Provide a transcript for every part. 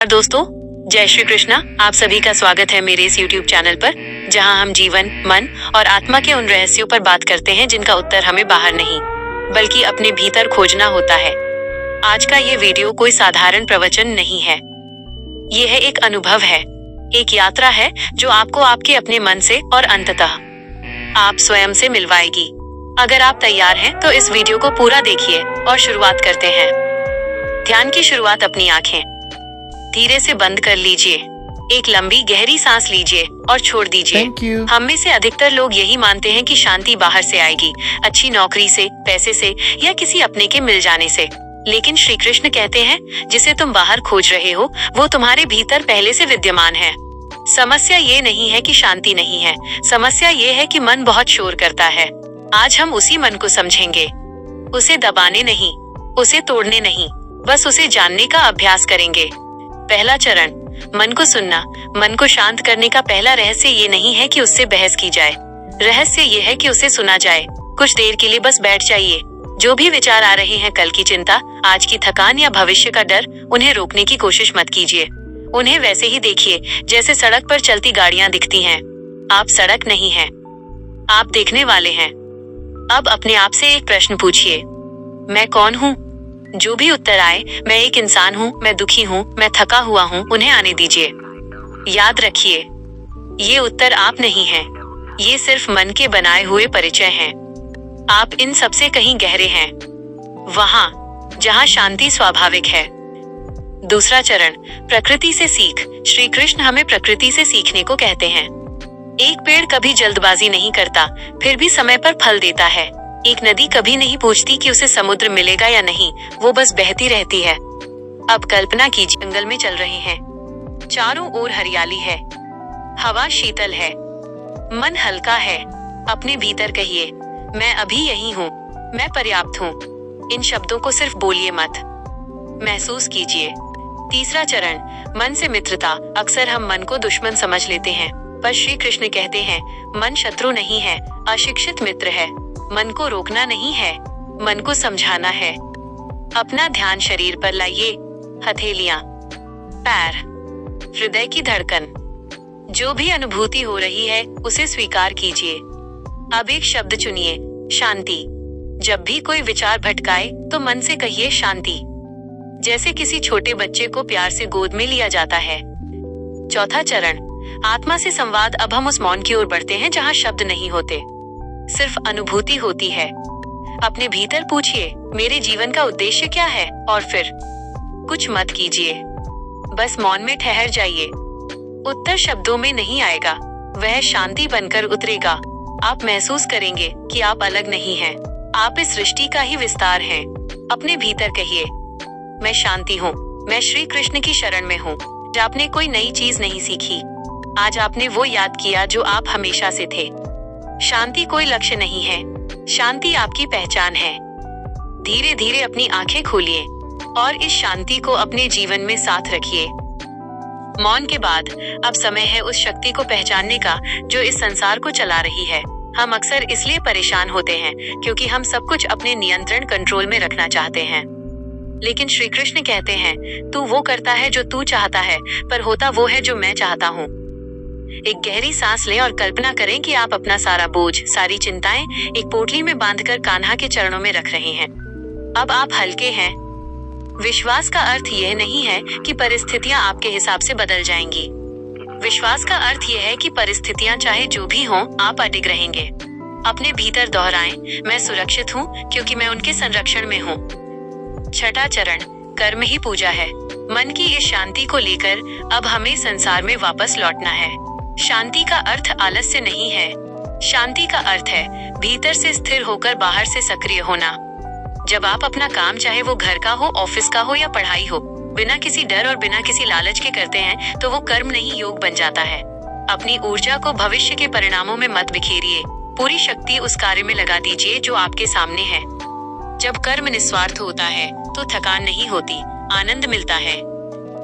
दोस्तों, जय श्री कृष्णा। आप सभी का स्वागत है मेरे इस YouTube चैनल पर, जहां हम जीवन, मन और आत्मा के उन रहस्यों पर बात करते हैं जिनका उत्तर हमें बाहर नहीं बल्कि अपने भीतर खोजना होता है। आज का ये वीडियो कोई साधारण प्रवचन नहीं है। ये है एक अनुभव है, एक यात्रा है जो आपको आपके अपने मन से और अंततः आप स्वयं से मिलवाएगी। अगर आप तैयार हैं तो इस वीडियो को पूरा देखिए और शुरुआत करते हैं। ध्यान की शुरुआत। अपनी आंखें धीरे से बंद कर लीजिए। एक लंबी गहरी सांस लीजिए और छोड़ दीजिए। हम में से अधिकतर लोग यही मानते हैं कि शांति बाहर से आएगी, अच्छी नौकरी से, पैसे से या किसी अपने के मिल जाने से। लेकिन श्री कृष्ण कहते हैं, जिसे तुम बाहर खोज रहे हो वो तुम्हारे भीतर पहले से विद्यमान है। समस्या ये नहीं है कि शांति नहीं है, समस्या ये है कि मन बहुत शोर करता है। आज हम उसी मन को समझेंगे, उसे दबाने नहीं, उसे तोड़ने नहीं, बस उसे जानने का अभ्यास करेंगे। पहला चरण, मन को सुनना। मन को शांत करने का पहला रहस्य ये नहीं है कि उससे बहस की जाए, रहस्य ये है कि उसे सुना जाए। कुछ देर के लिए बस बैठ जाइए। जो भी विचार आ रहे हैं, कल की चिंता, आज की थकान या भविष्य का डर, उन्हें रोकने की कोशिश मत कीजिए। उन्हें वैसे ही देखिए जैसे सड़क पर चलती गाड़ियां दिखती हैं। आप सड़क नहीं हैं, आप देखने वाले हैं। अब अपने आप से एक प्रश्न पूछिए, मैं कौन हूँ? जो भी उत्तर आए, मैं एक इंसान हूँ, मैं दुखी हूँ, मैं थका हुआ हूँ, उन्हें आने दीजिए। याद रखिए, ये उत्तर आप नहीं हैं, ये सिर्फ मन के बनाए हुए परिचय हैं। आप इन सबसे कहीं गहरे हैं, वहां जहां शांति स्वाभाविक है। दूसरा चरण, प्रकृति से सीख। श्री कृष्ण हमें प्रकृति से सीखने को कहते हैं। एक पेड़ कभी जल्दबाजी नहीं करता, फिर भी समय पर फल देता है। एक नदी कभी नहीं पूछती कि उसे समुद्र मिलेगा या नहीं, वो बस बहती रहती है। अब कल्पना कीजिए, जंगल में चल रहे हैं, चारों ओर हरियाली है, हवा शीतल है, मन हल्का है। अपने भीतर कहिए, मैं अभी यही हूँ, मैं पर्याप्त हूँ। इन शब्दों को सिर्फ बोलिए मत, महसूस कीजिए। तीसरा चरण, मन से मित्रता। अक्सर हम मन को दुश्मन समझ लेते हैं, पर श्री कृष्ण कहते हैं, मन शत्रु नहीं है, अशिक्षित मित्र है। मन को रोकना नहीं है, मन को समझाना है। अपना ध्यान शरीर पर लाइए, हथेलियां, पैर, हृदय की धड़कन, जो भी अनुभूति हो रही है उसे स्वीकार कीजिए। अब एक शब्द चुनिए, शांति। जब भी कोई विचार भटकाए तो मन से कहिए शांति, जैसे किसी छोटे बच्चे को प्यार से गोद में लिया जाता है। चौथा चरण, आत्मा से संवाद। अब हम उस मौन की ओर बढ़ते हैं जहां शब्द नहीं होते, सिर्फ अनुभूति होती है। अपने भीतर पूछिए, मेरे जीवन का उद्देश्य क्या है? और फिर कुछ मत कीजिए, बस मौन में ठहर जाइए। उत्तर शब्दों में नहीं आएगा, वह शांति बनकर उतरेगा। आप महसूस करेंगे कि आप अलग नहीं हैं, आप इस सृष्टि का ही विस्तार हैं। अपने भीतर कहिए, मैं शांति हूँ, मैं श्री कृष्ण की शरण में हूँ। आपने कोई नई चीज नहीं सीखी, आज आपने वो याद किया जो आप हमेशा से थे। शांति कोई लक्ष्य नहीं है, शांति आपकी पहचान है। धीरे धीरे अपनी आंखें खोलिए और इस शांति को अपने जीवन में साथ रखिए। मौन के बाद अब समय है उस शक्ति को पहचानने का जो इस संसार को चला रही है। हम अक्सर इसलिए परेशान होते हैं क्योंकि हम सब कुछ अपने नियंत्रण, कंट्रोल में रखना चाहते हैं। लेकिन श्री कृष्ण कहते हैं, तू वो करता है जो तू चाहता है, पर होता वो है जो मैं चाहता हूँ। एक गहरी सांस लें और कल्पना करें कि आप अपना सारा बोझ, सारी चिंताएं एक पोटली में बांधकर कान्हा के चरणों में रख रहे हैं। अब आप हल्के हैं। विश्वास का अर्थ यह नहीं है कि परिस्थितियां आपके हिसाब से बदल जाएंगी। विश्वास का अर्थ यह है कि परिस्थितियां चाहे जो भी हों, आप अडिग रहेंगे। अपने भीतर दोहराएं, मैं सुरक्षित हूँ क्योंकि मैं उनके संरक्षण में हूँ। छठा चरण, कर्म ही पूजा है। मन की इस शांति को लेकर अब हमें संसार में वापस लौटना है। शांति का अर्थ आलस्य नहीं है, शांति का अर्थ है भीतर से स्थिर होकर बाहर से सक्रिय होना। जब आप अपना काम, चाहे वो घर का हो, ऑफिस का हो या पढ़ाई हो, बिना किसी डर और बिना किसी लालच के करते हैं तो वो कर्म नहीं, योग बन जाता है। अपनी ऊर्जा को भविष्य के परिणामों में मत बिखेरिए, पूरी शक्ति उस कार्य में लगा दीजिए जो आपके सामने है। जब कर्म निस्वार्थ होता है तो थकान नहीं होती, आनंद मिलता है।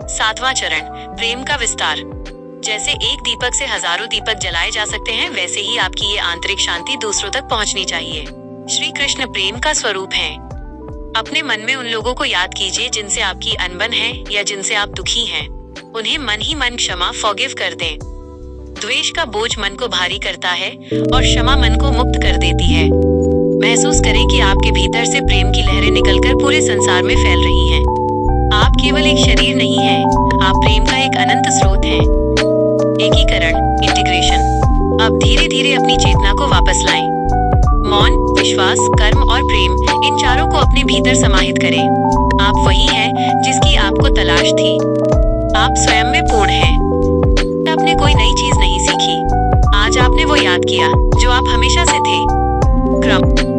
सातवां चरण, प्रेम का विस्तार। जैसे एक दीपक से हजारों दीपक जलाए जा सकते हैं, वैसे ही आपकी ये आंतरिक शांति दूसरों तक पहुंचनी चाहिए। श्री कृष्ण प्रेम का स्वरूप है। अपने मन में उन लोगों को याद कीजिए जिनसे आपकी अनबन है या जिनसे आप दुखी हैं। उन्हें मन ही मन क्षमा फॉरगिव कर दें। द्वेष का बोझ मन को भारी करता है और क्षमा मन को मुक्त कर देती है। महसूस करें कि आपके भीतर से प्रेम की लहरें निकलकर पूरे संसार में फैल रही हैं। आप केवल एक शरीर नहीं हैं, आप प्रेम का एक अनंत स्रोत हैं। एकीकरण, इंटीग्रेशन। अब धीरे धीरे अपनी चेतना को वापस लाएं। मौन, विश्वास, कर्म और प्रेम, इन चारों को अपने भीतर समाहित करें। आप वही हैं जिसकी आपको तलाश थी। आप स्वयं में पूर्ण हैं। आपने कोई नई चीज नहीं सीखी, आज आपने वो याद किया जो आप हमेशा से थे। क्रम